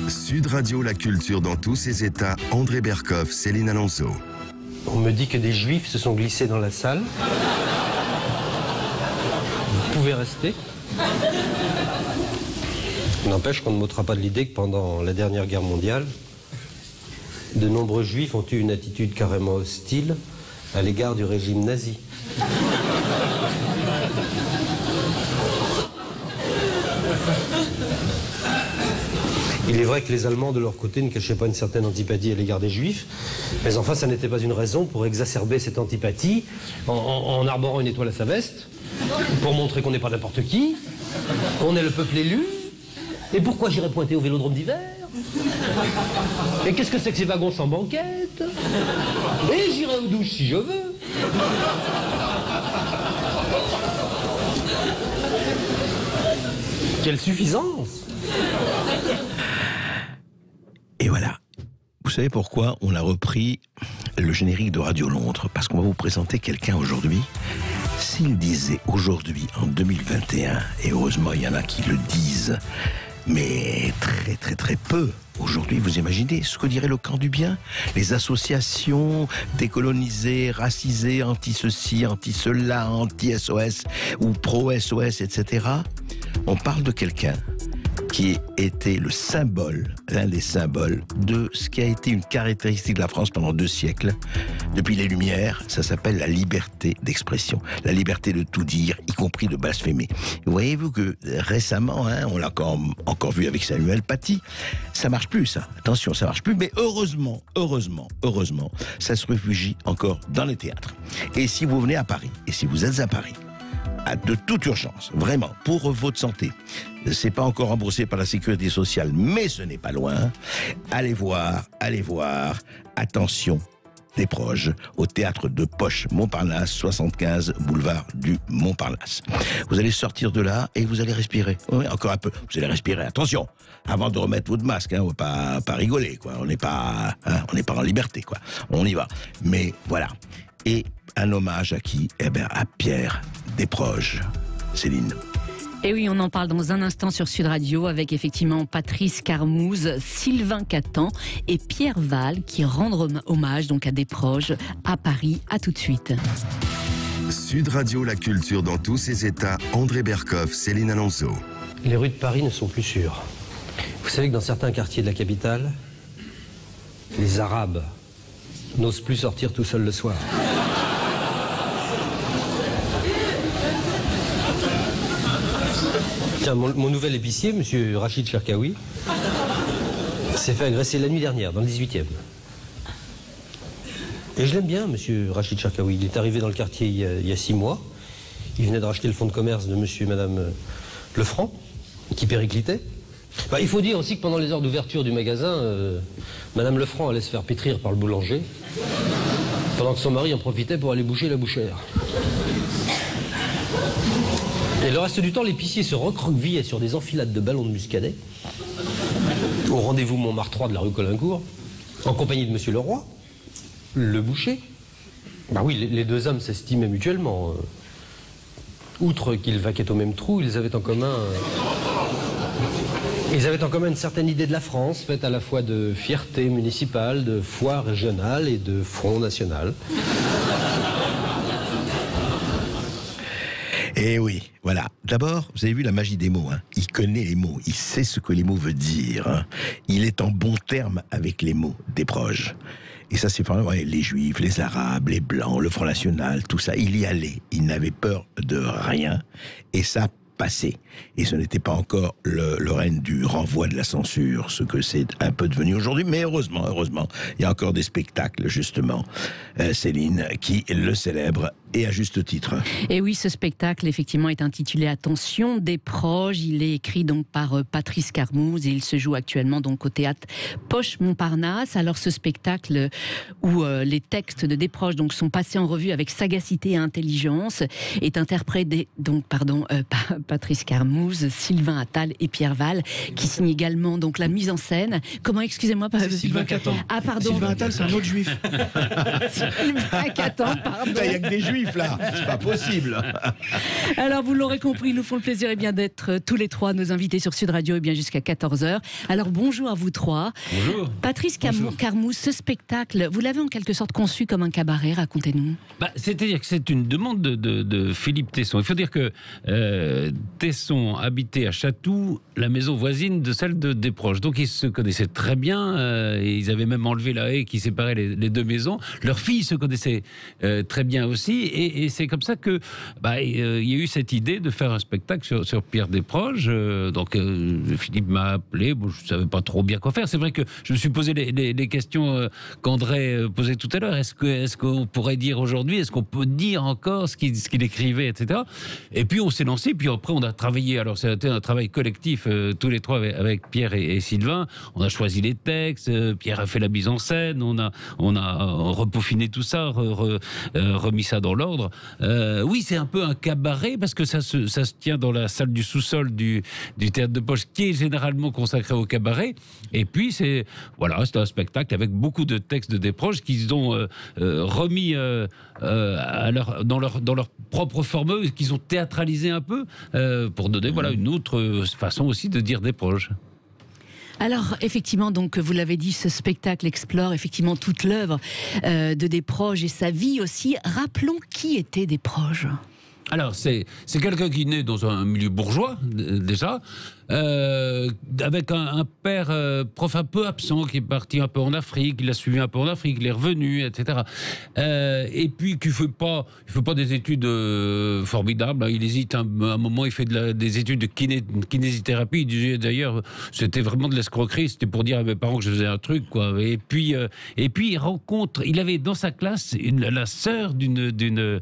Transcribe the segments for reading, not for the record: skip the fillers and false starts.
Sud Radio, la culture dans tous ses états. André Berkoff, Céline Alonso. On me dit que des juifs se sont glissés dans la salle. Vous pouvez rester. N'empêche qu'on ne m'ôtera pas de l'idée que pendant la dernière guerre mondiale, de nombreux juifs ont eu une attitude carrément hostile à l'égard du régime nazi. Il est vrai que les Allemands, de leur côté, ne cachaient pas une certaine antipathie à l'égard des Juifs, mais enfin, ça n'était pas une raison pour exacerber cette antipathie en arborant une étoile à sa veste, pour montrer qu'on n'est pas n'importe qui, qu'on est le peuple élu. Et pourquoi j'irais pointer au Vélodrome d'hiver? Et qu'est-ce que c'est que ces wagons sans banquette? Et j'irai aux douches si je veux. Quelle suffisance! Et voilà. Vous savez pourquoi on a repris le générique de Radio Londres? Parce qu'on va vous présenter quelqu'un aujourd'hui. S'il disait aujourd'hui, en 2021, et heureusement il y en a qui le disent, mais très très très peu. Aujourd'hui, vous imaginez ce que dirait le camp du bien? Les associations décolonisées, racisées, anti-ceci, anti-cela, anti-SOS ou pro-SOS, etc. On parle de quelqu'un qui était le symbole, l'un des symboles de ce qui a été une caractéristique de la France pendant 2 siècles. Depuis les Lumières, ça s'appelle la liberté d'expression, la liberté de tout dire, y compris de blasphémer. Voyez-vous que récemment, on l'a encore vu avec Samuel Paty, ça marche plus ça, attention, ça marche plus, mais heureusement, ça se réfugie encore dans les théâtres. Et si vous venez à Paris, et si vous êtes à Paris, de toute urgence, vraiment, pour votre santé. C'est pas encore remboursé par la sécurité sociale, mais ce n'est pas loin. Allez voir, attention, des proches, au théâtre de Poche Montparnasse, 75 boulevard du Montparnasse. Vous allez sortir de là et vous allez respirer. Oui, encore un peu. Vous allez respirer. Attention, avant de remettre votre masque, on va pas rigoler, quoi. On n'est pas en liberté, quoi. On y va. Mais voilà. Et un hommage à qui? À Pierre Desproges. Céline. Et oui, on en parle dans un instant sur Sud Radio avec effectivement Patrice Carmouze, Sylvain Catan et Pierre Val qui rendent hommage donc à Desproges à Paris. À tout de suite. Sud Radio, la culture dans tous ses états. André Berkoff, Céline Alonso. Les rues de Paris ne sont plus sûres. Vous savez que dans certains quartiers de la capitale, les Arabes n'osent plus sortir tout seuls le soir. Tiens, mon nouvel épicier, monsieur Rachid Cherkaoui, s'est fait agresser la nuit dernière, dans le 18e. Et je l'aime bien, monsieur Rachid Cherkaoui. Il est arrivé dans le quartier il y a 6 mois. Il venait de racheter le fonds de commerce de monsieur et madame Lefranc, qui périclitait. Il faut dire aussi que pendant les heures d'ouverture du magasin, madame Lefranc allait se faire pétrir par le boulanger, pendant que son mari en profitait pour aller boucher la bouchère. Et le reste du temps, l'épicier se recroquevillait sur des enfilades de ballons de muscadet au rendez-vous Montmartre 3 de la rue Colincourt, en compagnie de monsieur Leroy, le boucher. Oui, les 2 hommes s'estimaient mutuellement. Outre qu'ils vaquaient au même trou, ils avaient en commun une certaine idée de la France, faite à la fois de fierté municipale, de foi régionale et de front national. Et oui, voilà. D'abord, vous avez vu la magie des mots. Il connaît les mots, il sait ce que les mots veulent dire. Il est en bon terme avec les mots Desproges. Et ça, c'est vraiment les Juifs, les Arabes, les Blancs, le Front National, tout ça. Il y allait. Il n'avait peur de rien. Et ça passé. Et ce n'était pas encore le règne du renvoi de la censure, ce que c'est un peu devenu aujourd'hui, mais heureusement, il y a encore des spectacles, justement, Céline, qui le célèbre, et à juste titre. Et oui, ce spectacle, effectivement, est intitulé Attention, Desproges. Il est écrit donc par Patrice Carmouze et il se joue actuellement donc au théâtre Poche Montparnasse. Alors, ce spectacle où les textes de Desproges donc sont passés en revue avec sagacité et intelligence est interprété donc par Patrice Carmouze, Sylvain Attal et Pierre Val, qui signent également donc la mise en scène. Comment, excusez-moi, c'est Sylvain Catan. Ah, pardon. Sylvain Attal, c'est un autre juif. Sylvain Catan, pardon. Il n'y a que des juifs. juif, là. C'est pas possible. Alors, vous l'aurez compris, nous font le plaisir d'être tous les trois nos invités sur Sud Radio jusqu'à 14h. Alors, bonjour à vous trois. Bonjour. Patrice Carmouze, ce spectacle, vous l'avez en quelque sorte conçu comme un cabaret, racontez-nous. C'est-à-dire que c'est une demande de Philippe Tesson. Il faut dire que Tesson habitait à Chatou, la maison voisine de celle de Desproges. Donc ils se connaissaient très bien, et ils avaient même enlevé la haie qui séparait les deux maisons. Leur fille se connaissait très bien aussi, et c'est comme ça que il y a eu cette idée de faire un spectacle sur Pierre Desproges. Donc Philippe m'a appelé, je ne savais pas trop bien quoi faire. C'est vrai que je me suis posé les questions qu'André posait tout à l'heure. Est-ce qu'on pourrait dire aujourd'hui, est-ce qu'on peut dire encore ce qu'il écrivait, etc. Et puis on s'est lancé, puis après on a travaillé. Alors c'était un travail collectif, tous les trois avec Pierre et Sylvain. On a choisi les textes, Pierre a fait la mise en scène, on a repaufiné tout ça, remis ça dans l'ordre. Oui, c'est un peu un cabaret parce que ça se tient dans la salle du sous-sol du théâtre de poche, qui est généralement consacré au cabaret. Et puis c'est un spectacle avec beaucoup de textes de Desproges qu'ils ont remis dans leur propre forme, qu'ils ont théâtralisé un peu pour donner une autre façon aussi de dire Desproges. Alors, effectivement, donc, vous l'avez dit, ce spectacle explore effectivement toute l'œuvre de Desproges et sa vie aussi. Rappelons qui était Desproges. Alors, c'est quelqu'un qui naît dans un milieu bourgeois, déjà, avec un père prof un peu absent, qui est parti un peu en Afrique, il l'a suivi un peu en Afrique, il est revenu, etc. Et puis, qui ne fait pas des études formidables. Il hésite un moment, il fait des études de kinésithérapie. Il disait d'ailleurs, c'était vraiment de l'escroquerie, c'était pour dire à mes parents que je faisais un truc, quoi. Et puis il avait dans sa classe la sœur d'une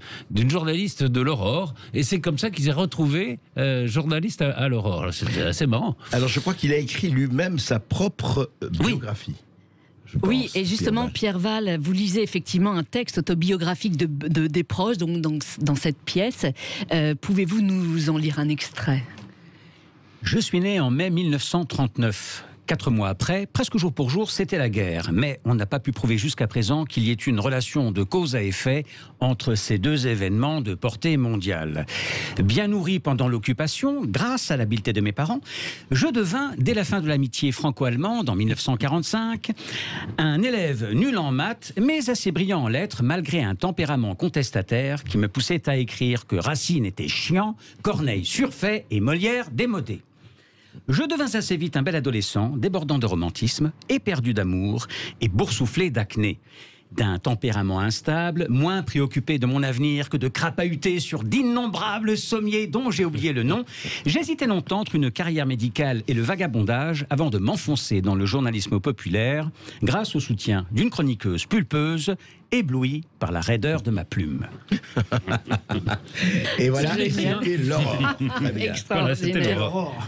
journaliste de l'Aurore. Et c'est comme ça qu'il s'est retrouvé journaliste à l'Aurore. C'est assez marrant. Alors je crois qu'il a écrit lui-même sa propre biographie. Oui, et justement, Pierre Val, vous lisez effectivement un texte autobiographique de Desproges donc dans cette pièce. Pouvez-vous nous en lire un extrait ? Je suis né en mai 1939. 4 mois après, presque jour pour jour, c'était la guerre. Mais on n'a pas pu prouver jusqu'à présent qu'il y ait une relation de cause à effet entre ces deux événements de portée mondiale. Bien nourri pendant l'occupation, grâce à l'habileté de mes parents, je devins, dès la fin de l'amitié franco-allemande en 1945, un élève nul en maths, mais assez brillant en lettres, malgré un tempérament contestataire qui me poussait à écrire que Racine était chiant, Corneille surfait et Molière démodé. Je devins assez vite un bel adolescent, débordant de romantisme, éperdu d'amour et boursouflé d'acné. D'un tempérament instable, moins préoccupé de mon avenir que de crapahuter sur d'innombrables sommiers dont j'ai oublié le nom, j'hésitais longtemps entre une carrière médicale et le vagabondage avant de m'enfoncer dans le journalisme populaire grâce au soutien d'une chroniqueuse pulpeuse ébloui par la raideur de ma plume. Et voilà, c'était l'Aurore. Voilà, c'était l'Aurore.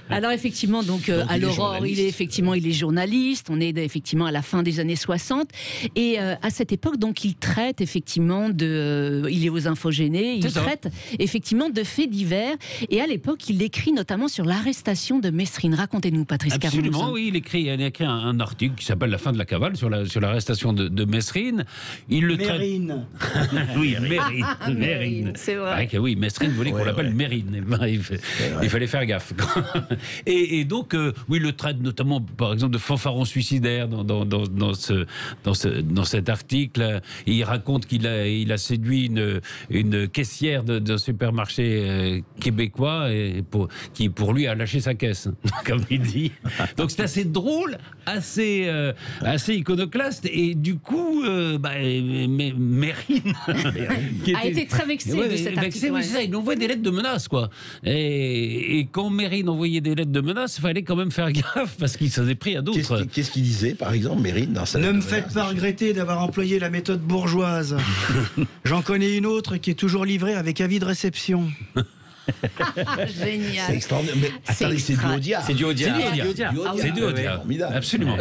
Alors effectivement, donc à l'Aurore, il est journaliste. On est effectivement à la fin des années 60. Et à cette époque, donc, il traite effectivement il est aux Infogénés, il traite effectivement de faits divers. Et à l'époque, il écrit notamment sur l'arrestation de Mesrine. Racontez-nous, Patrice Carmouze. Absolument, oui, il écrit un article qui s'appelle La fin de la cavale sur l'arrestation de Mesrine. Il le traite. Mérine. Oui, Mérine. C'est vrai. Oui, Mesrine voulait qu'on l'appelle Mérine. Il fallait faire gaffe. Et donc, oui, il le traite notamment, par exemple, de fanfaron suicidaire dans cet article. Il raconte qu'il a séduit une caissière d'un supermarché québécois qui, pour lui, a lâché sa caisse, comme il dit. Donc, c'est assez drôle, assez iconoclaste. Et du coup, Mérine a été très vexé de cet article. Oui, c'est ça, il envoyait des lettres de menaces, quoi. Et quand Mérine envoyait des lettres de menaces, il fallait quand même faire gaffe, parce qu'il s'en est pris à d'autres. Qu'est-ce qu'il disait, par exemple, Mérine, dans sa Ne me faites pas regretter d'avoir employé la méthode bourgeoise. J'en connais une autre qui est toujours livrée avec avis de réception. Génial. C'est extraordinaire. Mais attendez, c'est du Audiard. C'est du Audiard. C'est du Audiard. Formidable. Absolument.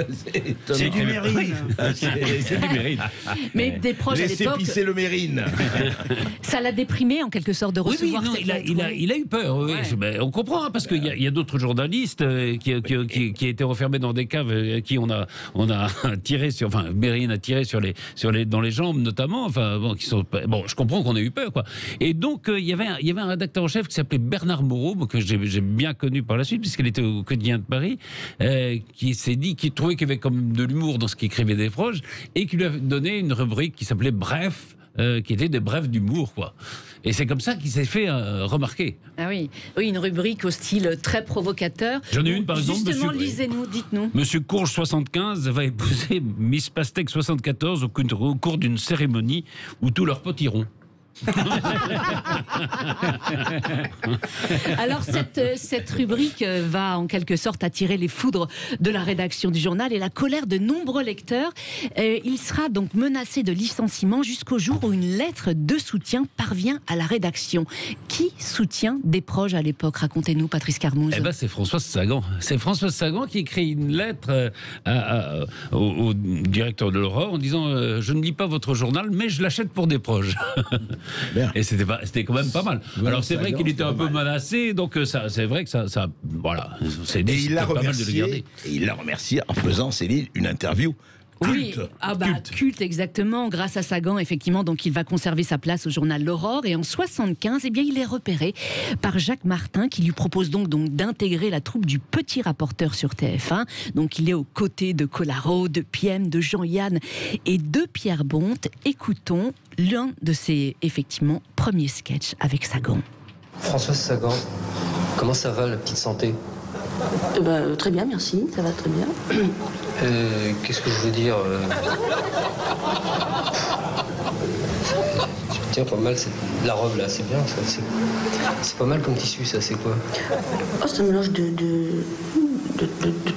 C'est du Mérine. C'est du Mérine. Mais des proches à Laissez l'époque, pisser le Mérine. ça l'a déprimé en quelque sorte de Oui, recevoir non, cette lettre, il a eu peur. Oui. Ouais. Ben, on comprend, hein, parce qu'il y a d'autres journalistes qui étaient refermés dans des caves, qui on a tiré sur, enfin, Mérine a tiré dans les jambes notamment. Enfin, bon, je comprends qu'on ait eu peur, quoi. Et donc, il y avait un rédacteur en chef qui s'appelait Bernard Moreau, que j'ai bien connu par la suite, puisqu'il était au Quotidien de Paris, qui s'est dit qu'il trouvait qu'il y avait comme de l'humour dans ce qu'écrivait des proches, et qui lui a donné une rubrique qui s'appelait Bref, qui était des brefs d'humour, quoi. Et c'est comme ça qu'il s'est fait remarquer. Ah oui, une rubrique au style très provocateur. J'en ai une, par exemple, Justement, monsieur... lisez-nous, dites-nous. Monsieur Courge 75 va épouser Miss Pastèque 74 au cours d'une cérémonie où tous leurs potes iront. Alors cette rubrique va en quelque sorte attirer les foudres de la rédaction du journal et la colère de nombreux lecteurs. Il sera donc menacé de licenciement jusqu'au jour où une lettre de soutien parvient à la rédaction. Qui soutient des proches à l'époque? Racontez-nous, Patrice Carmouze. Eh ben, c'est Françoise Sagan. C'est Françoise Sagan qui écrit une lettre au directeur de l'Aurore en disant je ne lis pas votre journal, mais je l'achète pour des proches. Bien. Et c'était quand même pas mal. Ouais, alors c'est vrai Sagan, qu'il était un c'est pas peu mal. menacé, donc c'est vrai que ça voilà, c'est Et il l'a pas mal de le garder. remercié. Et il l'a remercié en faisant, Céline, une interview Oui, culte. culte exactement. Grâce à Sagan, effectivement, donc il va conserver sa place au journal L'Aurore. Et en 75, eh bien, il est repéré par Jacques Martin, qui lui propose donc d'intégrer la troupe du Petit Rapporteur sur TF1. Donc il est aux côtés de Collaro, de Piem, de Jean-Yann et de Pierre Bonte. Écoutons l'un de ses effectivement premiers sketchs avec Sagan. Françoise Sagan, comment ça va la petite santé? Très bien, merci, ça va très bien. Qu'est-ce que je veux dire Tiens, pas mal, la robe là, c'est bien, ça, c'est pas mal comme tissu, ça, c'est quoi? Oh, c'est un mélange de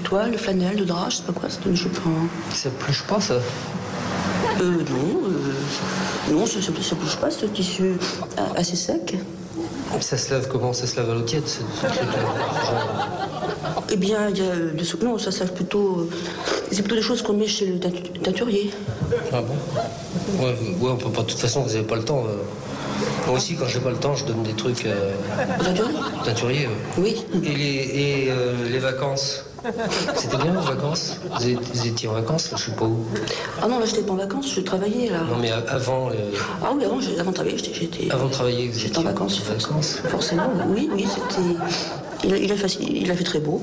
toile, de flanelle, de drap, je sais pas quoi, c'est je sais pas. Ça pluche pas, ça? Non, ça bouge pas, ce tissu assez sec. Ça se lave comment? Ça se lave à l'eau tiède, ce truc-là? Eh bien, il y a non, ça sert plutôt. C'est plutôt des choses qu'on met chez le teinturier. Ah bon? Ouais, on peut pas. De toute façon, vous avez pas le temps. Moi aussi, quand j'ai pas le temps, je donne des trucs. Teinturier? Teinturier, Oui. Et les vacances? C'était bien, les vacances? Vous étiez en vacances, là, je sais pas où. Ah non, là, j'étais pas en vacances, je travaillais, là. Non, mais avant. Ah oui, avant de travailler, j'étais. Avant de travailler, vous J'étais étiez en vacances. Forcément, oui, c'était. Il a fait très beau.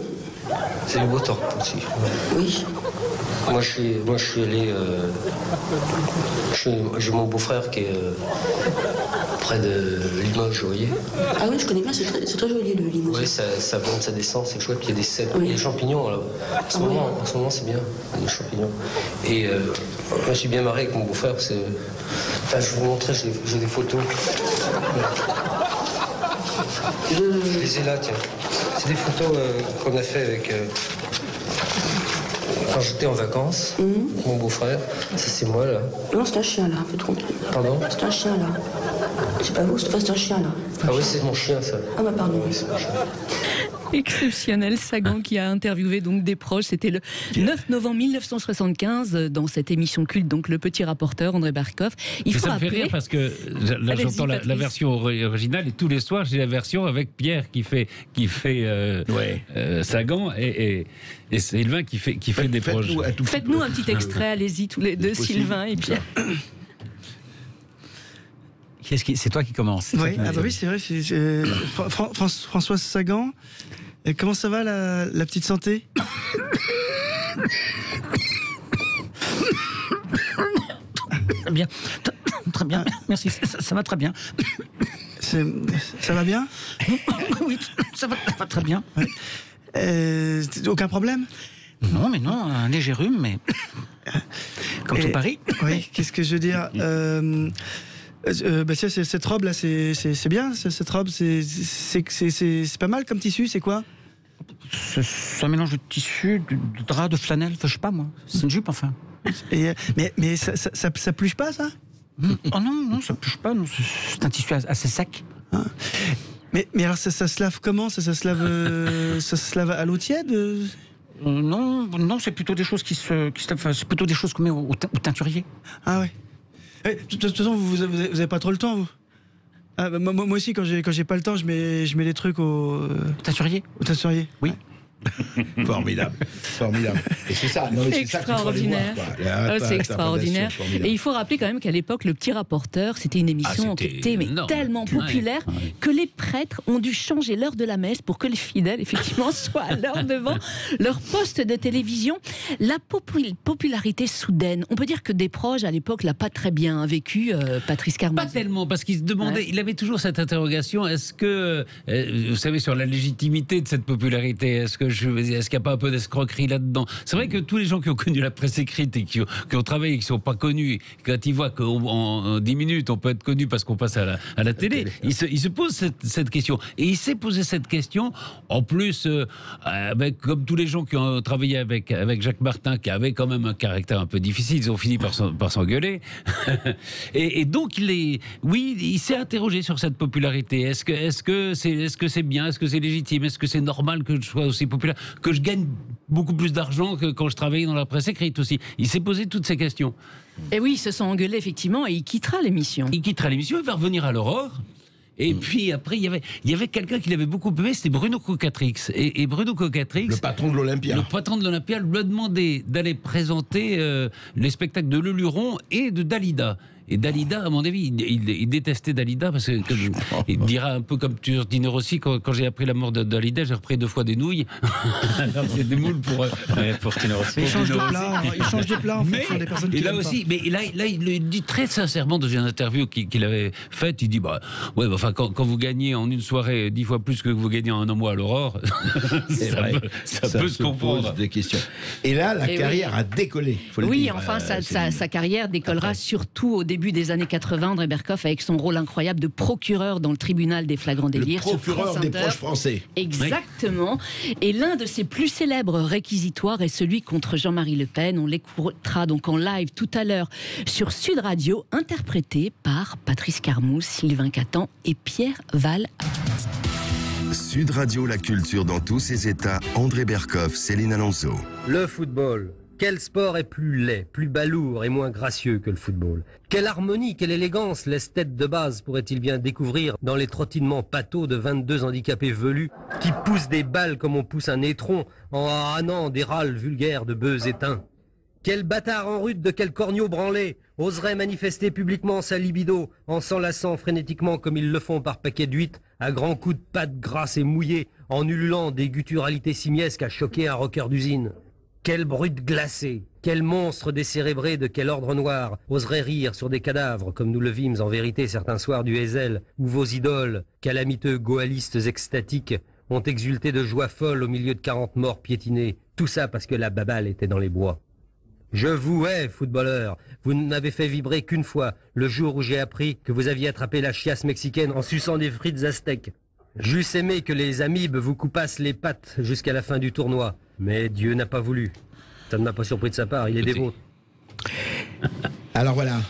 C'est le beau temps aussi. Oui. Moi, je suis allé. J'ai mon beau-frère qui est près de Limoges, vous voyez. Ah oui, je connais bien, c'est très joli le Limoges. Oui, ça monte, ça descend, c'est chouette. Il y a des cèpes, Oui. il y a des champignons. Là. En ce moment, c'est bien, il y a des champignons. Et je me suis bien marré avec mon beau-frère. Enfin, je vais vous montrer, j'ai des photos. Je les ai là, tiens. C'est des photos qu'on a fait avec. Quand j'étais en vacances, mon beau-frère, ça c'est moi là. Non, c'est un chien là, un peu trompé. Pardon? C'est un chien là. C'est pas vous, c'est un chien là. Ah oui, c'est mon chien ça. Ah bah pardon. Oui, c'est mon chien. Exceptionnel, Sagan qui a interviewé donc des proches. C'était le 9 novembre 1975 dans cette émission culte, donc Le Petit Rapporteur, André Berkoff. Ça me fait rire parce que là Allez-y, j'entends la Patrice. version originale et tous les soirs j'ai la version avec Pierre qui fait Sagan et Sylvain qui fait des proches. Faites-nous un petit extrait, allez-y tous les deux, Sylvain et Pierre. C'est toi qui commence. Oui, c'est vrai. Françoise Sagan. Et comment ça va la petite santé? Très bien. Très bien. Merci. Ça va très bien. Ça va bien? Oui, ça va très bien. Aucun problème? Non, mais non, un léger rhume, mais. Comme tout Paris. Oui, qu'est-ce que je veux dire? Cette robe là, c'est bien. Cette robe, c'est pas mal comme tissu. C'est quoi? C'est un mélange de tissu, de drap, de flanelle. Enfin, je sais pas moi. C'est une jupe enfin. Mais ça pluche pas ça? Oh non, ça pluche pas. Non. C'est un tissu assez sec. Mais alors ça se lave comment? Ça se lave à l'eau tiède? Non, c'est plutôt des choses qui se enfin, c'est plutôt des choses qu'on met au teinturier. Ah ouais. De toute façon, vous avez pas trop le temps, vous? Ah, bah, moi aussi, quand j'ai pas le temps, je mets les trucs au teinturier. Au teinturier. Oui. Formidable. Et c'est ça, non, mais c'est ça qu'il faut aller voir, quoi. C'est extraordinaire. Et il faut rappeler quand même qu'à l'époque, Le Petit Rapporteur, c'était une émission qui était tellement populaire que les prêtres ont dû changer l'heure de la messe pour que les fidèles, effectivement, soient à l'heure devant leur poste de télévision. La popularité soudaine, on peut dire que Desproges, à l'époque, l'a pas très bien vécu, Patrice Carmouze. Pas tellement, parce qu'il se demandait, il avait toujours cette interrogation, est-ce que, vous savez, sur la légitimité de cette popularité, est-ce qu'il n'y a pas un peu d'escroquerie là-dedans? C'est vrai que tous les gens qui ont connu la presse écrite et qui ont travaillé et qui ne sont pas connus, quand ils voient qu'en 10 minutes on peut être connu parce qu'on passe à la télé, ils se posent cette question. Et il s'est posé cette question, en plus, comme tous les gens qui ont travaillé avec Jacques Martin, qui avait quand même un caractère un peu difficile, ils ont fini par s'engueuler. et donc, il s'est interrogé sur cette popularité. Est-ce que c'est bien? Est-ce que c'est légitime? Est-ce que c'est normal que je sois aussi populaire, que je gagne beaucoup plus d'argent que quand je travaillais dans la presse écrite aussi? Il s'est posé toutes ces questions. Et oui, ils se sont engueulés effectivement et il quittera l'émission. Il va revenir à l'Aurore. Et puis après, il y avait quelqu'un qui l'avait beaucoup aimé, c'était Bruno Cocatrix. Et Bruno Cocatrix, le patron de l'Olympia. Le patron de l'Olympia lui a demandé d'aller présenter les spectacles de Leluron et de Dalida. Et Dalida, à mon avis, il détestait Dalida parce que il dira un peu comme Turdiner aussi. Quand j'ai appris la mort de Dalida, j'ai repris 2 fois des nouilles. Alors c'est des moules pour Turdiner aussi. Il change de plat en fonction des personnes qui et là aussi, mais là, il le dit très sincèrement dans une interview qu'il avait faite. Il dit quand vous gagnez en une soirée 10 fois plus que vous gagnez en un mois à l'Aurore, ça peut se comprendre. Des questions. Et là, la carrière a décollé. Faut le dire, enfin, sa carrière décollera surtout au début des années 80, André Berkoff, avec son rôle incroyable de procureur dans le tribunal des flagrants délires. Le procureur des proches français. Exactement. Oui. Et l'un de ses plus célèbres réquisitoires est celui contre Jean-Marie Le Pen. On l'écoutera donc en live tout à l'heure sur Sud Radio, interprété par Patrice Carmouze, Sylvain Catan et Pierre Val. Sud Radio, la culture dans tous ses états. André Berkoff, Céline Alonso. Le football. Quel sport est plus laid, plus balourd et moins gracieux que le football? Quelle harmonie, quelle élégance l'esthète de base pourrait-il bien découvrir dans les trottinements pâteaux de 22 handicapés velus qui poussent des balles comme on pousse un étron en hannant des râles vulgaires de bœufs éteints? Quel bâtard en rude de quel corneau branlé oserait manifester publiquement sa libido en s'enlaçant frénétiquement comme ils le font par paquet d'huîtres à grands coups de pâte grasse et mouillée en ululant des gutturalités simiesques à choquer un rocker d'usine? Quelle brute glacée, quel monstre décérébré de quel ordre noir oserait rire sur des cadavres comme nous le vîmes en vérité certains soirs du Hazel où vos idoles, calamiteux goalistes extatiques, ont exulté de joie folle au milieu de 40 morts piétinés, tout ça parce que la baballe était dans les bois. Je vous hais, footballeur, vous n'avez fait vibrer qu'une fois, le jour où j'ai appris que vous aviez attrapé la chiasse mexicaine en suçant des frites aztèques. J'eusse aimé que les amibes vous coupassent les pattes jusqu'à la fin du tournoi. Mais Dieu n'a pas voulu. Ça ne m'a pas surpris de sa part, il est des vôtres. Alors voilà,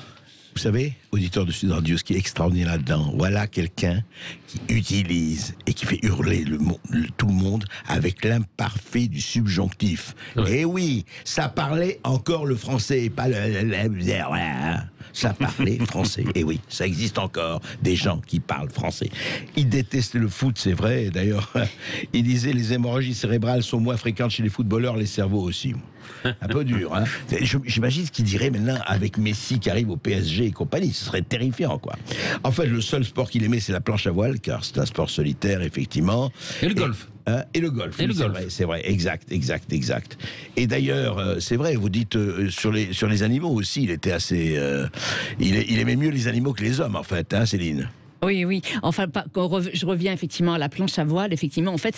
vous savez, auditeur de Sud Radio, ce qui est extraordinaire là-dedans, voilà quelqu'un qui utilise et qui fait hurler tout le monde avec l'imparfait du subjonctif. Et oui, ça parlait encore le français, et pas ça parlait français. Et oui, ça existe encore, des gens qui parlent français. Il détestait le foot, c'est vrai. D'ailleurs, il disait les hémorragies cérébrales sont moins fréquentes chez les footballeurs, les cerveaux aussi. Un peu dur, hein. J'imagine ce qu'il dirait maintenant avec Messi qui arrive au PSG et compagnie. Ce serait terrifiant, quoi. En fait, le seul sport qu'il aimait, c'est la planche à voile, car c'est un sport solitaire, effectivement. Et le golf. Et le golf, c'est vrai, exact. Et d'ailleurs, c'est vrai, vous dites sur les animaux aussi, il était assez, il aimait mieux les animaux que les hommes, en fait, hein, Céline. Oui. Enfin, je reviens effectivement à la planche à voile. Effectivement, en fait,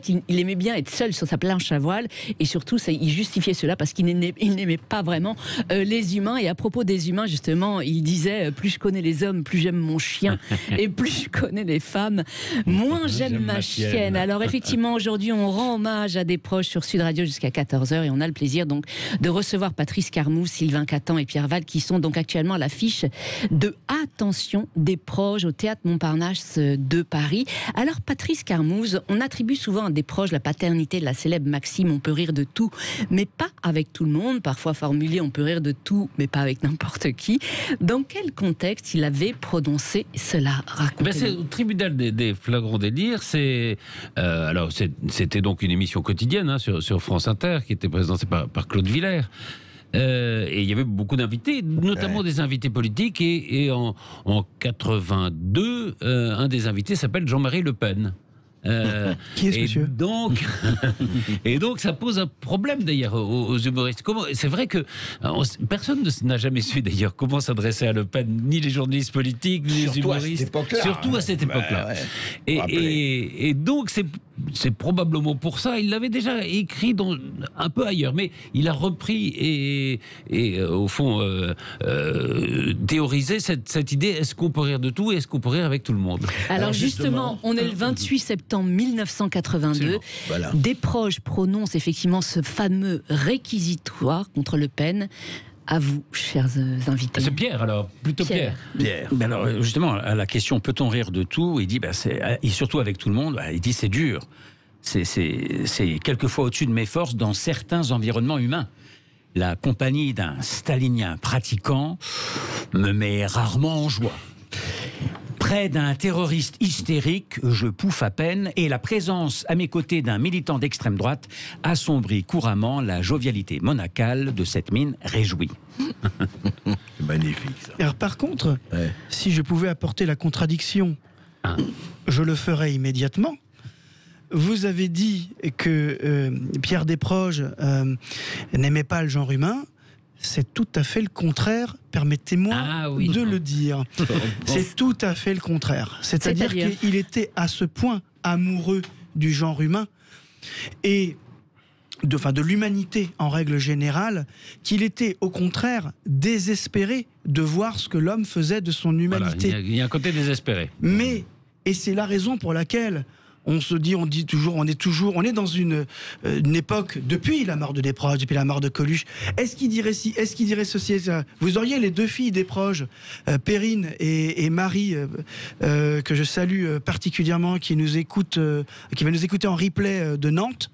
il aimait bien être seul sur sa planche à voile, et surtout, il justifiait cela parce qu'il n'aimait pas vraiment les humains. Et à propos des humains, justement, il disait plus je connais les hommes, plus j'aime mon chien, et plus je connais les femmes, moins j'aime ma chienne. Alors effectivement, aujourd'hui, on rend hommage à Desproges sur Sud Radio jusqu'à 14h, et on a le plaisir donc de recevoir Patrice Carmouze, Sylvain Catan et Pierre Val, qui sont donc actuellement à l'affiche de Attention Desproges Desproges au théâtre Montparnasse de Paris. Alors Patrice Carmouze, on attribue souvent à Desproges la paternité de la célèbre maxime « on peut rire de tout, mais pas avec tout le monde », parfois formulée « on peut rire de tout, mais pas avec n'importe qui ». Dans quel contexte il avait prononcé cela? Racontez-nous. C'est au tribunal des flagrants délires. C'était donc une émission quotidienne sur France Inter qui était présentée par Claude Villers. Et il y avait beaucoup d'invités, notamment des invités politiques. Et en 82, un des invités s'appelle Jean-Marie Le Pen. Qui est ce monsieur? Et donc ça pose un problème d'ailleurs aux humoristes. C'est vrai que personne n'a jamais su d'ailleurs comment s'adresser à Le Pen, ni les journalistes politiques, ni les humoristes. Surtout à cette époque-là. Et donc c'est probablement pour ça. Il l'avait déjà écrit un peu ailleurs, mais il a repris et au fond théorisé cette idée. Est-ce qu'on peut rire de tout et est-ce qu'on peut rire avec tout le monde? Alors justement, on est le 28 septembre 1982. Voilà. Desproges prononce effectivement ce fameux réquisitoire contre Le Pen. À vous, chers invités. C'est Pierre alors, plutôt Pierre. Ben alors, justement, à la question peut-on rire de tout, il dit, et surtout avec tout le monde, il dit c'est dur. C'est quelquefois au-dessus de mes forces dans certains environnements humains. La compagnie d'un stalinien pratiquant me met rarement en joie. Près d'un terroriste hystérique, je pouffe à peine, et la présence à mes côtés d'un militant d'extrême droite assombrit couramment la jovialité monacale de cette mine réjouie. C'est magnifique, ça. Alors, par contre, si je pouvais apporter la contradiction, je le ferais immédiatement. Vous avez dit que Pierre Desproges n'aimait pas le genre humain. C'est tout à fait le contraire, permettez-moi de le dire. C'est tout à fait le contraire. C'est-à-dire qu'il était à ce point amoureux du genre humain et de l'humanité en règle générale, qu'il était au contraire désespéré de voir ce que l'homme faisait de son humanité. Voilà, il y a un côté désespéré. Et c'est la raison pour laquelle on est dans une époque, depuis la mort de Desproges, depuis la mort de Coluche. Est-ce qu'il dirait ceci? Vous auriez les deux filles Desproges, Perrine et Marie, que je salue particulièrement, qui va nous écouter en replay de Nantes.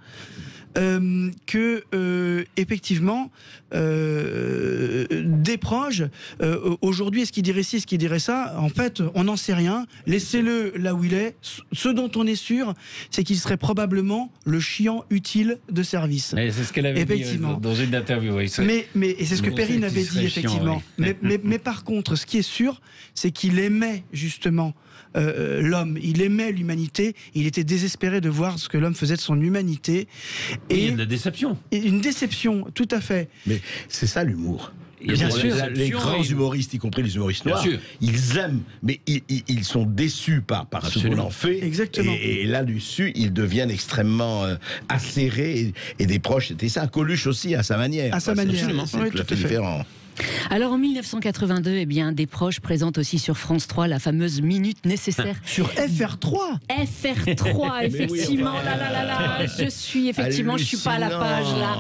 Effectivement, Desproges, aujourd'hui, est-ce qu'il dirait ci, est-ce qu'il dirait ça? En fait, on n'en sait rien. Laissez-le là où il est. Ce dont on est sûr, c'est qu'il serait probablement le chiant utile de service. Et c'est ce qu'elle avait dit dans une interview. Oui, et c'est ce que Perrine avait dit, effectivement. Chiant, oui. mais par contre, ce qui est sûr, c'est qu'il aimait justement l'homme, il aimait l'humanité, il était désespéré de voir ce que l'homme faisait de son humanité. Et il y a de la déception. Une déception, tout à fait. Mais c'est ça l'humour. Bien sûr. Les grands humoristes, y compris les humoristes noirs, ils aiment, mais ils sont déçus par ce qu'on en fait. Exactement. Et là-dessus, ils deviennent extrêmement acérés. Et Desproges, c'était ça. Coluche aussi, à sa manière. À sa manière. Absolument, c'est tout à fait différent. Alors en 1982, Desproges présente aussi sur France 3 la fameuse minute nécessaire. Sur FR3 FR3, effectivement. Je suis pas à la page là.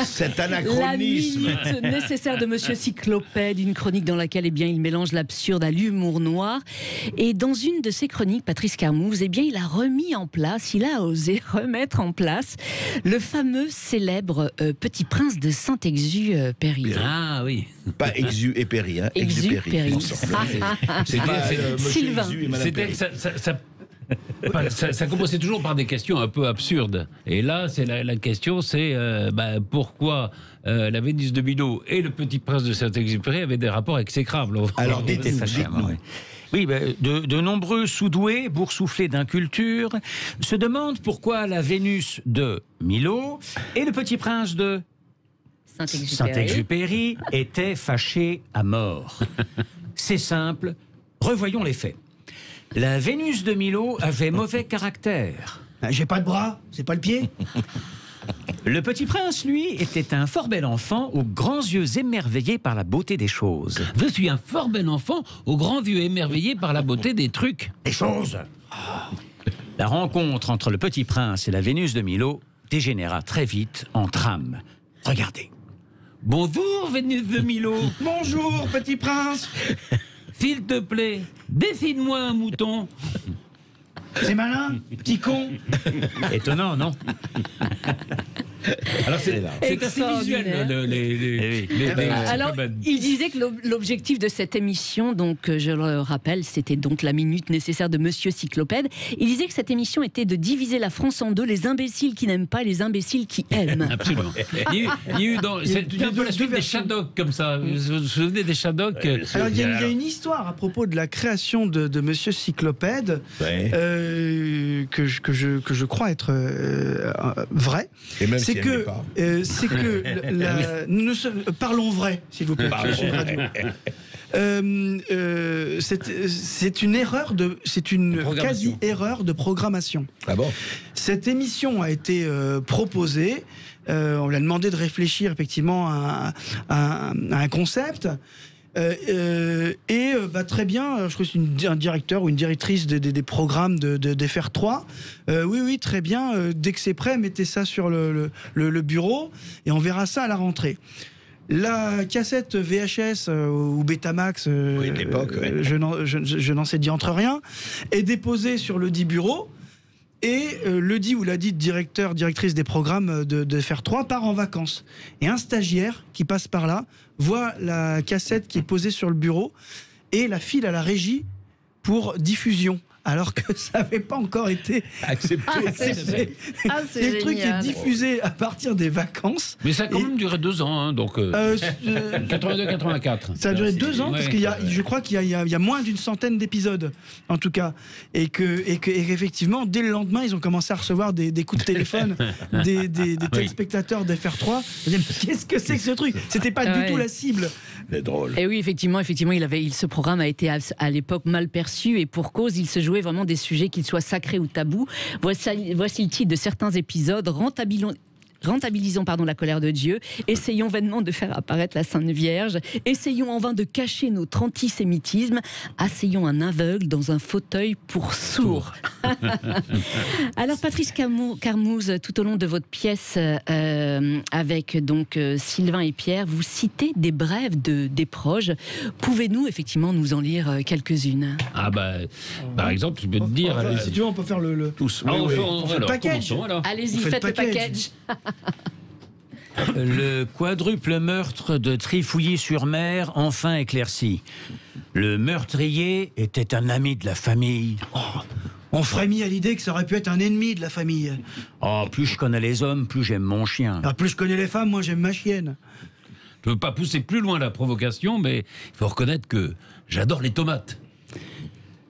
Cet anachronisme. La minute nécessaire de Monsieur Cyclopède, une chronique dans laquelle il mélange l'absurde à l'humour noir. Et dans une de ses chroniques, Patrice Carmouze, il a osé remettre en place le fameux célèbre Petit Prince de Saint-Exupéry. Ah oui. Pas Exupéry, hein. Exupéry. C'est Sylvain. Ça commençait toujours par des questions un peu absurdes. Et là, la question, c'est pourquoi la Vénus de Milo et le Petit Prince de Saint-Exupéry avaient des rapports exécrables. Alors, dites-nous. Oui, de nombreux sous-doués, boursouflés d'inculture, se demandent pourquoi la Vénus de Milo et le Petit Prince de Saint-Exupéry était fâché à mort. C'est simple, revoyons les faits. La Vénus de Milo avait mauvais caractère. J'ai pas de bras, c'est pas le pied. Le Petit Prince, lui, était un fort bel enfant aux grands yeux émerveillés par la beauté des choses. Je suis un fort bel enfant aux grands yeux émerveillés par la beauté des trucs. Des choses. La rencontre entre le Petit Prince et la Vénus de Milo dégénéra très vite en drame. Regardez. Bonjour, Vénus de Milo. Bonjour, Petit Prince. s'il te plaît, dessine-moi un mouton. C'est malin, petit con. Étonnant, non? Alors c'est assez visuel. Alors, il disait que l'objectif de cette émission, donc je le rappelle, c'était donc la minute nécessaire de Monsieur Cyclopède. Il disait que cette émission était de diviser la France en deux, les imbéciles qui n'aiment pas et les imbéciles qui aiment. Absolument. Il y a eu c'est un peu la suite des Shadocks comme ça. Vous vous souvenez des Shadocks? Alors il y a une histoire à propos de la création de Monsieur Cyclopède que je crois être vraie. Et même c'est si elle que n'est pas. c'est que parlons vrai, s'il vous plaît. C'est une erreur c'est une quasi-erreur de programmation. Ah bon? Cette émission a été proposée. On lui a demandé de réfléchir effectivement à un concept. Très bien, je crois que c'est un directeur ou une directrice des programmes de FR3. Oui, très bien. Dès que c'est prêt, mettez ça sur le bureau et on verra ça à la rentrée. La cassette VHS ou Betamax, de l'époque, je n'en sais diantre rien, est déposée sur le dit bureau. Et le dit ou la dite directrice des programmes de FR3 part en vacances. Et un stagiaire qui passe par là voit la cassette qui est posée sur le bureau et la file à la régie pour diffusion. Alors que ça n'avait pas encore été accepté. Et le truc est diffusé à partir des vacances. Mais ça a quand même duré 2 ans, hein, donc 82-84. Ça a duré 2 ans, parce je crois qu'il y a moins d'une centaine d'épisodes, en tout cas. Et qu'effectivement, dès le lendemain, ils ont commencé à recevoir des coups de téléphone des téléspectateurs d'FR3. Qu'est-ce que c'est que ce truc? C'était pas du tout la cible. C'est drôle. Et oui, effectivement, ce programme a été à l'époque mal perçu, et pour cause, il se jouait vraiment des sujets, qu'ils soient sacrés ou tabous. Voici le titre de certains épisodes. Rentabilisons la colère de Dieu, essayons vainement de faire apparaître la Sainte Vierge, essayons en vain de cacher notre antisémitisme, asseyons un aveugle dans un fauteuil pour sourd. Alors Patrice Carmouze, tout au long de votre pièce avec donc Sylvain et Pierre, vous citez des brèves des proches. Pouvez-nous effectivement nous en lire quelques-unes? Par exemple, je peux te dire... si tu veux, on peut faire le tous. On fait le package. Allez-y, faites le package. Le quadruple meurtre de Trifouilly-sur-Mer enfin éclairci. Le meurtrier était un ami de la famille. On frémit à l'idée que ça aurait pu être un ennemi de la famille. Plus je connais les hommes, plus j'aime mon chien. Plus je connais les femmes, moi j'aime ma chienne. Je ne veux pas pousser plus loin la provocation, mais il faut reconnaître que j'adore les tomates.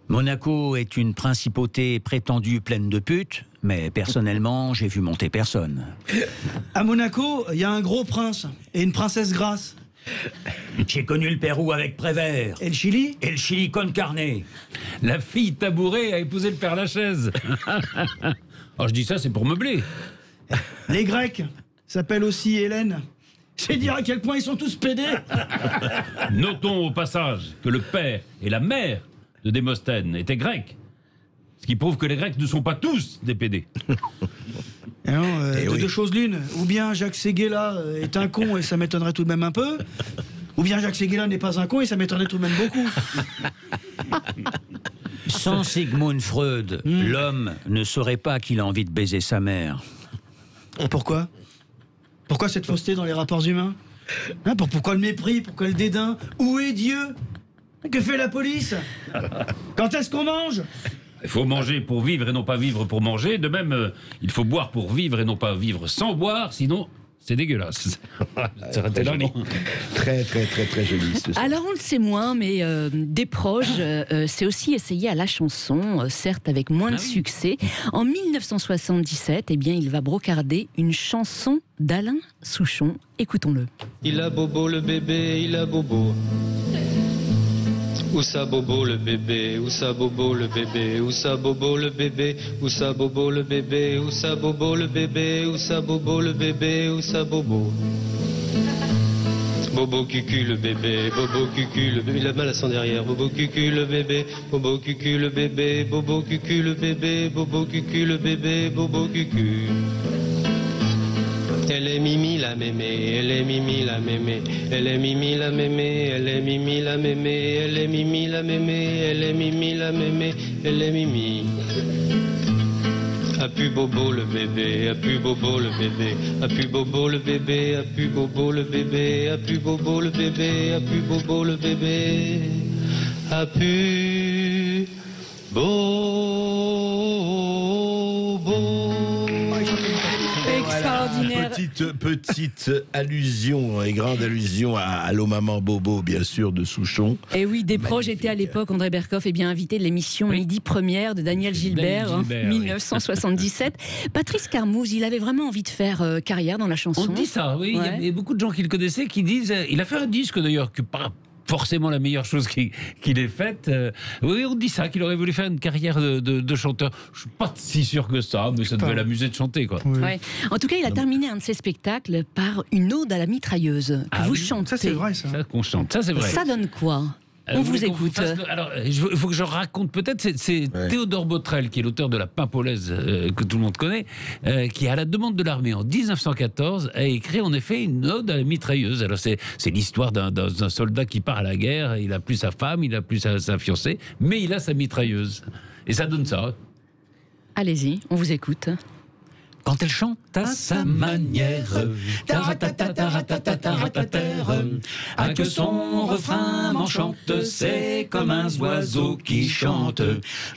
Monaco est une principauté prétendue pleine de putes, mais personnellement, j'ai vu monter personne. À Monaco, il y a un gros prince et une princesse grasse. J'ai connu le Pérou avec Prévert. Et le Chili? Et le Chili con carne. La fille Tabouret a épousé le Père Lachaise. Je dis ça, c'est pour meubler. Les Grecs s'appellent aussi Hélène. C'est dire à quel point ils sont tous pédés. Notons au passage que le père et la mère de Démosthène étaient grecs. Ce qui prouve que les Grecs ne sont pas tous des pédés. Deux choses l'une. Ou bien Jacques Séguéla est un con et ça m'étonnerait tout de même un peu. Ou bien Jacques Séguéla n'est pas un con et ça m'étonnerait tout de même beaucoup. Sans Sigmund Freud, l'homme ne saurait pas qu'il a envie de baiser sa mère. Pourquoi? Pourquoi cette fausseté dans les rapports humains? Pourquoi le mépris? Pourquoi le dédain? Où est Dieu? Que fait la police? Quand est-ce qu'on mange? Il faut manger pour vivre et non pas vivre pour manger. De même, il faut boire pour vivre et non pas vivre sans boire, sinon c'est dégueulasse. Très joli. Très joli. Alors on le sait moins, mais des proches, c'est aussi essayé à la chanson, certes avec moins de succès. En 1977, il va brocarder une chanson d'Alain Souchon. Écoutons-le. Il a bobo le bébé, il a bobo. Où ça bobo le bébé, où ça bobo le bébé, où ça bobo le bébé, où ça bobo le bébé, où ça bobo le bébé, où ça bobo le bébé, où ça bobo. Bobo cucu le bébé, bobo cucu le bébé, il a mal à son derrière, bobo cucu le bébé, bobo cucu le bébé, bobo cucu le bébé, bobo cucu le bébé, bobo cucu. Elle est Mimi la mémé, elle est Mimi la mémé, elle est Mimi la mémé, elle est Mimi la mémé, elle est Mimi la mémé, elle est Mimi la mémé, elle est Mimi. A pu bobo le bébé, a pu bobo le bébé, a pu bobo le bébé, a pu bobo le bébé, a pu bobo le bébé, a pu bobo le bébé, a pu bobo. Extraordinaire. Petite allusion et grande allusion à Allô Maman Bobo, bien sûr, de Souchon. Et oui, Desproges était à l'époque, André Berkoff, bien invité de l'émission Midi Première de Daniel Gilbert, 1977. Patrice Carmouze, il avait vraiment envie de faire carrière dans la chanson. On dit ça, oui. Ouais. Il y a beaucoup de gens qui le connaissaient qui disent... il a fait un disque d'ailleurs, que pas forcément la meilleure chose qu'il ait faite. Oui, on dit ça, qu'il aurait voulu faire une carrière de chanteur. Je suis pas si sûr que ça, mais ça devait l'amuser de chanter, quoi. Oui. Ouais. En tout cas, il a terminé un de ses spectacles par une ode à la mitrailleuse que vous chantez. Ça, c'est vrai, ça. Ça qu'on chante, ça c'est vrai. Ça donne quoi? On vous écoute. Alors, il faut que je raconte peut-être, c'est Théodore Botrel, qui est l'auteur de La Pimpolaise, que tout le monde connaît, qui, à la demande de l'armée en 1914, a écrit en effet une ode à la mitrailleuse. Alors, c'est l'histoire d'un soldat qui part à la guerre, il a plus sa femme, il a plus sa fiancée, mais il a sa mitrailleuse. Et ça donne ça. Allez-y, on vous écoute. Quand elle chante à sa manière, à que son refrain m'enchante, c'est comme un oiseau qui chante.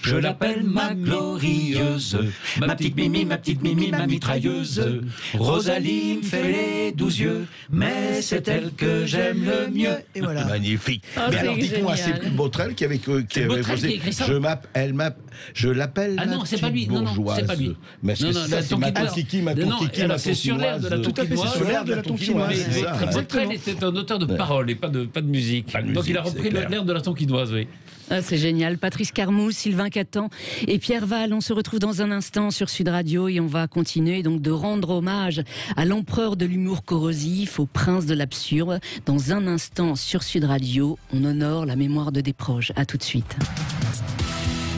Je l'appelle ma glorieuse, ma petite Mimi, ma mitrailleuse. Rosalie me fait les 12 yeux, mais c'est elle que j'aime le mieux. Et voilà. Magnifique. Ah, Mais c'est alors, dites-moi, génial. c'est plus Botrel qui avait Botrel qui a écrit ça. Je l'appelle. Ah non, c'est pas lui. Non, c'est pas lui. Mais est-ce que Non, ça, c'est ma Tonkiki, ma Tonkiki, ma c'est sur l'air de la Tonkinoise. Tout à fait, c'est sur l'air de la Tonkinoise. C'est ça, ouais. Botrel était un auteur de paroles et pas de musique. Pas de Donc musique, il a repris c'est clair. l'air de la Tonkinoise, oui. Ah, c'est génial. Patrice Carmouze, Sylvain Catan et Pierre Val. On se retrouve dans un instant sur Sud Radio et on va continuer donc de rendre hommage à l'empereur de l'humour corrosif, au prince de l'absurde. Dans un instant sur Sud Radio, on honore la mémoire de Desproges. À tout de suite.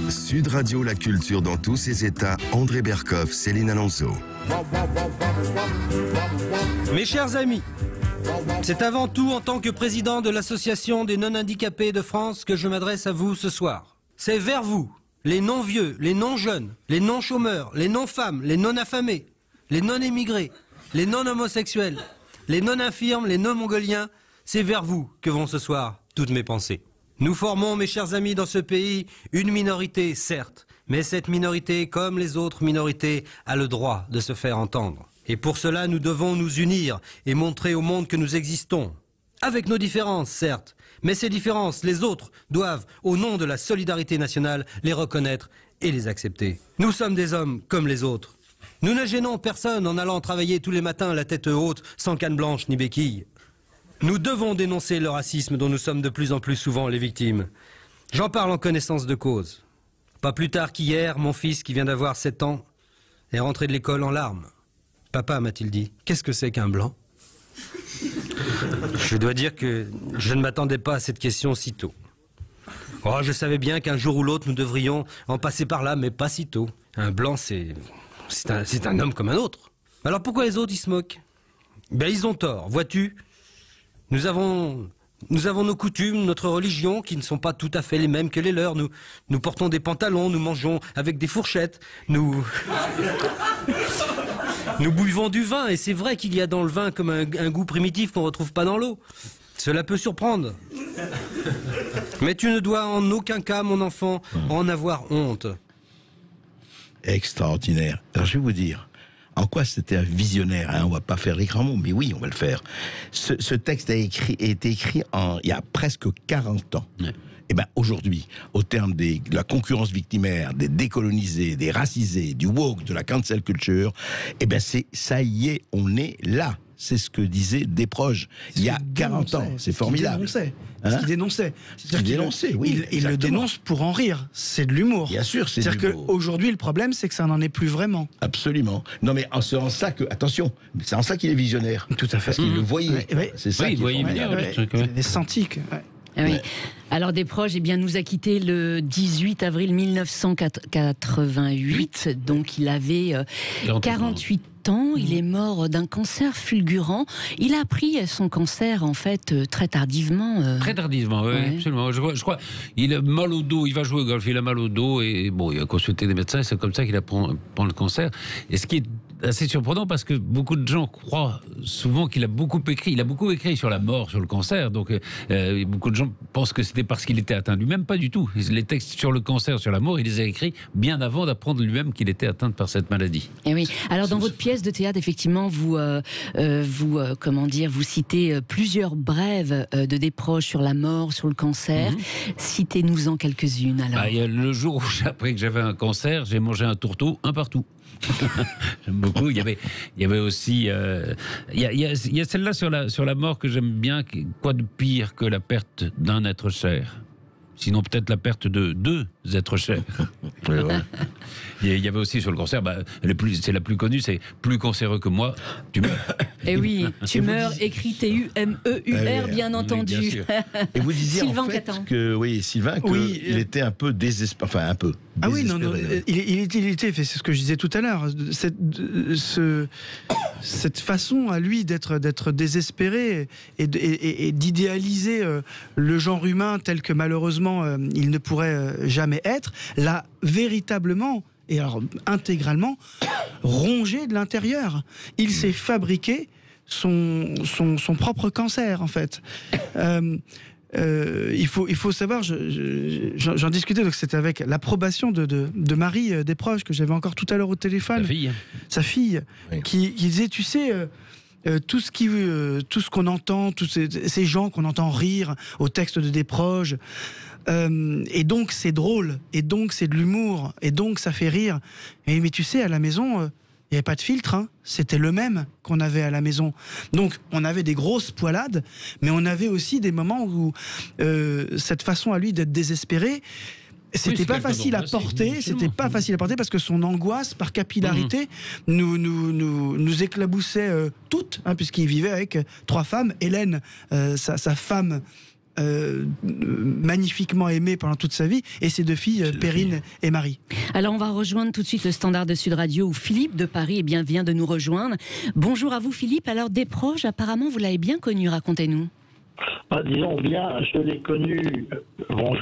Sud Radio, la culture dans tous ses états. André Berkoff, Céline Alonso. Mes chers amis, c'est avant tout en tant que président de l'Association des non-handicapés de France que je m'adresse à vous ce soir. C'est vers vous, les non-vieux, les non-jeunes, les non-chômeurs, les non-femmes, les non-affamés, les non-émigrés, les non-homosexuels, les non-infirmes, les non-mongoliens, c'est vers vous que vont ce soir toutes mes pensées. Nous formons, mes chers amis, dans ce pays, une minorité, certes, mais cette minorité, comme les autres minorités, a le droit de se faire entendre. Et pour cela, nous devons nous unir et montrer au monde que nous existons. Avec nos différences, certes, mais ces différences, les autres doivent, au nom de la solidarité nationale, les reconnaître et les accepter. Nous sommes des hommes comme les autres. Nous ne gênons personne en allant travailler tous les matins la tête haute, sans canne blanche ni béquille. Nous devons dénoncer le racisme dont nous sommes de plus en plus souvent les victimes. J'en parle en connaissance de cause. Pas plus tard qu'hier, mon fils, qui vient d'avoir 7 ans, est rentré de l'école en larmes. « Papa, m'a-t-il dit, qu'est-ce que c'est qu'un blanc ?» Je dois dire que je ne m'attendais pas à cette question si tôt. Oh, je savais bien qu'un jour ou l'autre, nous devrions en passer par là, mais pas si tôt. Un blanc, c'est un homme comme un autre. Alors pourquoi les autres, ils se moquent? Ben, ils ont tort, vois-tu. Nous avons nos coutumes, notre religion, qui ne sont pas tout à fait les mêmes que les leurs. Nous portons des pantalons, nous mangeons avec des fourchettes, nous buvons du vin, et c'est vrai qu'il y a dans le vin comme un goût primitif qu'on ne retrouve pas dans l'eau. Cela peut surprendre. Mais tu ne dois en aucun cas, mon enfant, en avoir honte. Extraordinaire. Alors je vais vous dire, en quoi c'était un visionnaire, hein, on va pas faire les grands mots, mais oui, on va le faire. Ce texte a été écrit il y a presque 40 ans. Ouais. Et ben aujourd'hui, au terme de la concurrence victimaire, des décolonisés, des racisés, du woke, de la cancel culture, et ben ça y est, on est là. C'est ce que disait Desproges il y a 40 ans. C'est formidable. Ce qu'il dénonçait. Oui. Il le dénonce pour en rire. C'est de l'humour. Bien sûr, c'est de l'humour. C'est-à-dire qu'aujourd'hui, le problème, c'est que ça n'en est plus vraiment. Absolument. Non, mais c'est en ça que, attention, c'est en ça qu'il est visionnaire. Tout à fait. Parce qu'il le voyait. Ouais, c'est ça. Oui, il voyait venir le truc. Il avait senti que. Ouais. Ah oui. Alors Desproges, eh bien, nous a quitté le 18 avril 1988, donc il avait 48 ans. Il est mort d'un cancer fulgurant. Il a appris son cancer, en fait, très tardivement. Très tardivement, oui, absolument. Je crois, il a mal au dos, il va jouer au golf, il a mal au dos, et bon, il a consulté des médecins, et c'est comme ça qu'il apprend le cancer. Et ce qui est assez surprenant, parce que beaucoup de gens croient souvent qu'il a beaucoup écrit. Il a beaucoup écrit sur la mort, sur le cancer. Donc, beaucoup de gens pensent que c'était parce qu'il était atteint lui-même. Pas du tout. Les textes sur le cancer, sur la mort, il les a écrits bien avant d'apprendre lui-même qu'il était atteint par cette maladie. Et oui. Alors, dans votre pièce de théâtre, effectivement, vous citez plusieurs brèves de Desproges sur la mort, sur le cancer. Citez-nous-en quelques-unes. Alors. Il y a le jour où, après que j'avais un cancer, j'ai mangé un tourteau, un partout. J'aime beaucoup. Il y avait aussi il y a celle-là sur la mort que j'aime bien. Quoi de pire que la perte d'un être cher? Sinon peut-être la perte de deux êtres chers. Il y avait aussi sur le cancer, c'est la plus connue, c'est plus cancéreux que moi, tu meurs. Et oui, tu meurs, écrit T-U-M-E-U-R, bien entendu. Oui, bien sûr. Et vous disiez Sylvain en fait Catan. Sylvain, qu'il était un peu désespéré, enfin un peu. Ah oui, non, il était, c'est ce que je disais tout à l'heure, cette façon à lui d'être désespéré et d'idéaliser le genre humain tel que malheureusement il ne pourrait jamais être, l'a véritablement, et alors intégralement, rongé de l'intérieur. Il s'est fabriqué son propre cancer, en fait. Il faut savoir, j'en discutais, donc c'était avec l'approbation de Marie Desproges, que j'avais encore tout à l'heure au téléphone. Sa fille, oui. qui disait, tu sais, tout ce qu'on entend, tous ces gens qu'on entend rire au texte de Desproges, et donc c'est drôle, et donc c'est de l'humour, et donc ça fait rire. Mais tu sais, à la maison... il n'y avait pas de filtre, hein. C'était le même qu'on avait à la maison. Donc, on avait des grosses poilades, mais on avait aussi des moments où cette façon à lui d'être désespéré, c'était pas facile à porter. C'était pas facile à porter parce que son angoisse, par capillarité, nous éclaboussait toutes, hein, puisqu'il vivait avec 3 femmes. Hélène, sa femme. Magnifiquement aimée pendant toute sa vie, et ses 2 filles, Perrine et Marie. Alors on va rejoindre tout de suite le standard de Sud Radio où Philippe de Paris vient de nous rejoindre. Bonjour à vous Philippe. Alors Desproges, apparemment vous l'avez bien connu, racontez-nous. Disons bien, je l'ai connu,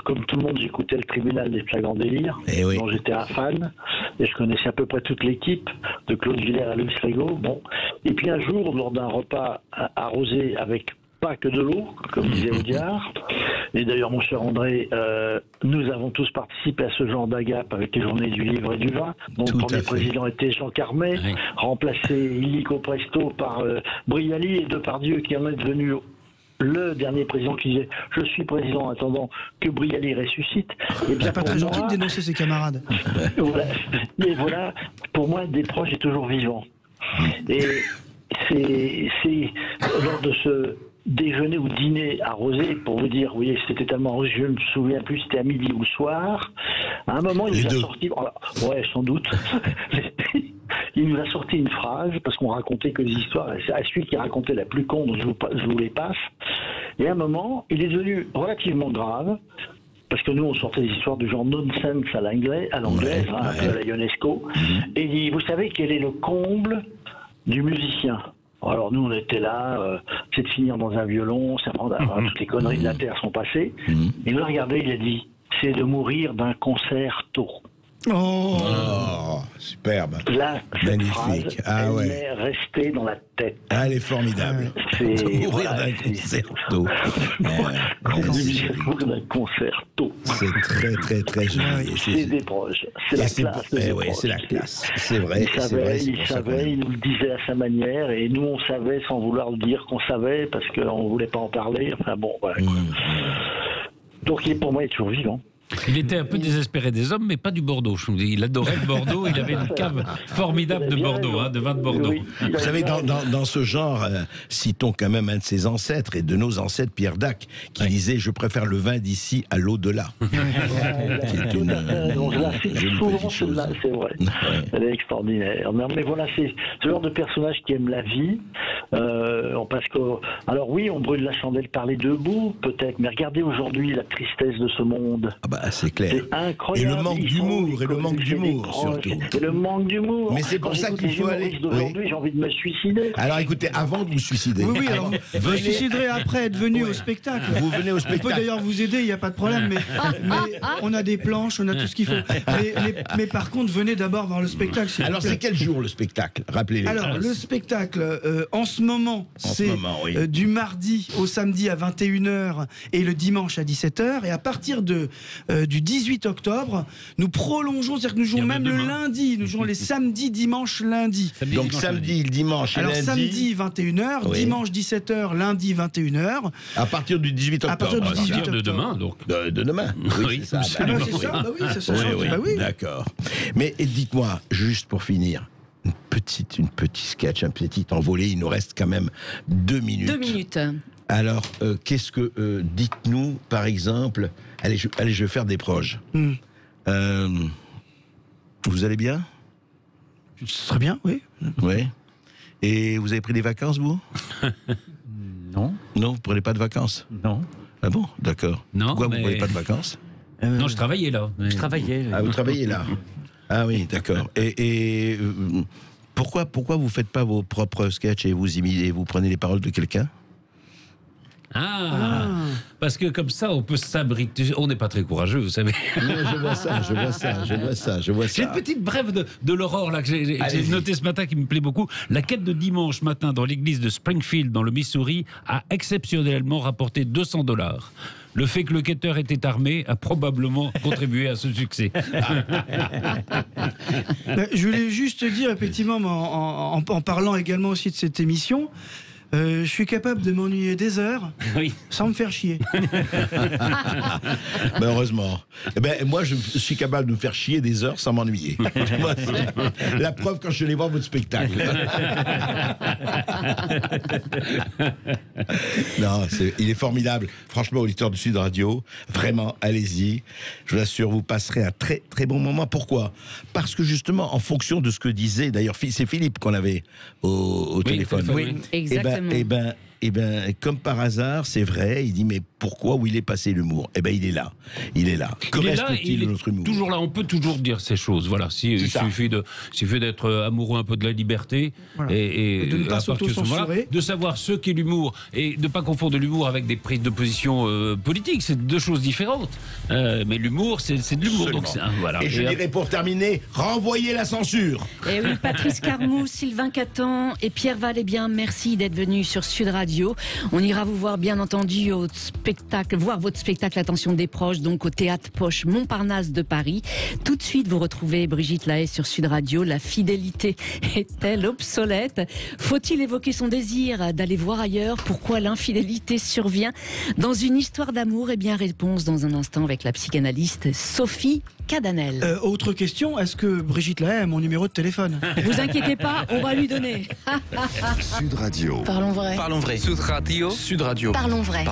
comme tout le monde, j'écoutais le tribunal des flagrants délires, dont j'étais un fan, et je connaissais à peu près toute l'équipe, de Claude Villers à Louis Frégo. Et puis un jour, lors d'un repas arrosé avec pas que de l'eau, comme disait Audiard. Et d'ailleurs, mon cher André, nous avons tous participé à ce genre d'agape avec les journées du livre et du vin. Donc, le premier président était Jean Carmet, remplacé illico presto par Brialy et Depardieu, qui en est devenu le dernier président qui disait « Je suis président en attendant que Brialy ressuscite ». C'est pas très gentil de dénoncer ses camarades. Voilà. Mais voilà, pour moi, Desproges est toujours vivant. Et c'est lors de ce déjeuner ou dîner arrosé, pour vous dire, oui, c'était tellement, je ne me souviens plus, c'était à midi ou le soir. À un moment, il nous a sorti, ouais, sans doute, il nous a sorti une phrase, parce qu'on racontait que des histoires, à celui qui racontait la plus con, donc je vous les passe. Et à un moment, il est devenu relativement grave, parce que nous, on sortait des histoires du genre nonsense à l'anglaise, un peu à la Ionesco, et il dit, vous savez quel est le comble du musicien? Alors nous, on était là, c'est de finir dans un violon, toutes les conneries de la terre sont passées. Il nous a regardé, il a dit, c'est de mourir d'un concert tôt. Oh, superbe. Là, magnifique. Elle est restée dans la tête. Elle est formidable. C'est mourir d'un concerto. Mourir d'un concerto. C'est très très très joli. C'est Desproges. C'est la classe. C'est la classe. C'est vrai. Il savait, il nous le disait à sa manière, et nous on savait sans vouloir le dire qu'on savait parce qu'on ne voulait pas en parler. Enfin bon, voilà. Donc pour moi, il est toujours vivant. Il était un peu désespéré des hommes, mais pas du Bordeaux. Je vous dis. Il adorait le Bordeaux. Il avait une cave formidable de Bordeaux, de vin de Bordeaux. Oui, Vous savez, dans ce genre, citons quand même un de ses ancêtres et de nos ancêtres, Pierre Dac, qui disait « Je préfère le vin d'ici à l'au-delà ». C'est souvent celle-là, c'est vrai. Elle est extraordinaire. Non, mais voilà, c'est ce genre de personnage qui aime la vie. Parce que, alors oui, on brûle la chandelle par les deux bouts, peut-être, mais regardez aujourd'hui la tristesse de ce monde. Ah bah c'est clair. C'est incroyable. Et le manque d'humour, surtout. Et le manque d'humour. Mais c'est pour ça qu'il faut aller. Aujourd'hui, j'ai envie de me suicider. Alors écoutez, avant de vous suicider. Oui, alors, vous suiciderez après être venu au spectacle. Vous venez au spectacle. On peut d'ailleurs vous aider, il n'y a pas de problème, mais on a des planches, on a tout ce qu'il faut. Mais par contre, venez d'abord voir le spectacle. Alors c'est quel jour le spectacle? Rappelez-les. Alors le spectacle, en ce moment, c'est du mardi au samedi à 21h et le dimanche à 17h. Et à partir du 18 octobre, nous prolongeons, c'est-à-dire que nous jouons même le lundi, nous jouons les samedis, dimanches, lundi. Donc samedi, dimanche et alors lundi. samedi 21h, dimanche 17h, lundi 21h. À partir du 18 octobre. À partir du 18 octobre. De demain, donc. De demain. Oui, c'est ça. Ah bah c'est ça, bah oui, ça change. Bah oui. D'accord. Mais dites-moi, juste pour finir, une petite sketch, un petit envolé, il nous reste quand même 2 minutes. 2 minutes. Alors, qu'est-ce que... dites-nous, par exemple... Allez, je vais faire des proches. Vous allez bien? Très bien, oui. Oui. Et vous avez pris des vacances, vous? Non. Non, vous prenez pas de vacances? Non. Ah bon? D'accord. Non, pourquoi mais... vous prenez pas de vacances? Non, je travaillais là. Je travaillais. Ah, vous travaillez là? Ah oui, d'accord. Et pourquoi vous faites pas vos propres sketchs et vous prenez les paroles de quelqu'un? Parce que comme ça, on peut s'abriter. On n'est pas très courageux, vous savez. Non, je vois ça. J'ai une petite brève de l'aurore là que j'ai notée ce matin qui me plaît beaucoup. La quête de dimanche matin dans l'église de Springfield, dans le Missouri, a exceptionnellement rapporté $200. Le fait que le quêteur était armé a probablement contribué à ce succès. Je voulais juste dire, effectivement, en parlant également aussi de cette émission, je suis capable de m'ennuyer des heures sans me faire chier. Ben heureusement. Moi, je suis capable de me faire chier des heures sans m'ennuyer. La preuve quand je vais voir votre spectacle. Non, il est formidable. Franchement, auditeur du Sud Radio, vraiment, allez-y. Je vous assure, vous passerez un très très bon moment. Pourquoi? Parce que justement, en fonction de ce que disait, d'ailleurs, c'est Philippe qu'on avait au téléphone. Oui, exactement. Eh ben, comme par hasard, c'est vrai, il dit, mais pourquoi, où il est passé l'humour? Eh ben, il est là. Que reste-t-il de notre humour? Toujours là, on peut toujours dire ces choses. Voilà, il suffit d'être amoureux un peu de la liberté et de ne pas s'auto-censurer. De savoir ce qu'est l'humour et de ne pas confondre l'humour avec des prises de position politiques. C'est deux choses différentes. Mais l'humour, c'est de l'humour. Donc, voilà. Et je dirais pour terminer, renvoyez la censure. Et oui, Patrice Carmou, Sylvain Catan et Pierre Vallée-Bien, merci d'être venus sur Sud Radio. On ira vous voir bien entendu au spectacle, voir votre spectacle Attention des proches, donc au théâtre Poche Montparnasse de Paris. Tout de suite, vous retrouvez Brigitte Lahaie sur Sud Radio. La fidélité est-elle obsolète? Faut-il évoquer son désir d'aller voir ailleurs? Pourquoi l'infidélité survient dans une histoire d'amour? Eh bien, réponse dans un instant avec la psychanalyste Sophie Cadanel. Autre question, est-ce que Brigitte Lahaie a mon numéro de téléphone? Vous inquiétez pas, on va lui donner. Sud Radio. Parlons vrai. Parlons vrai. Sud Radio. Parlons vrai.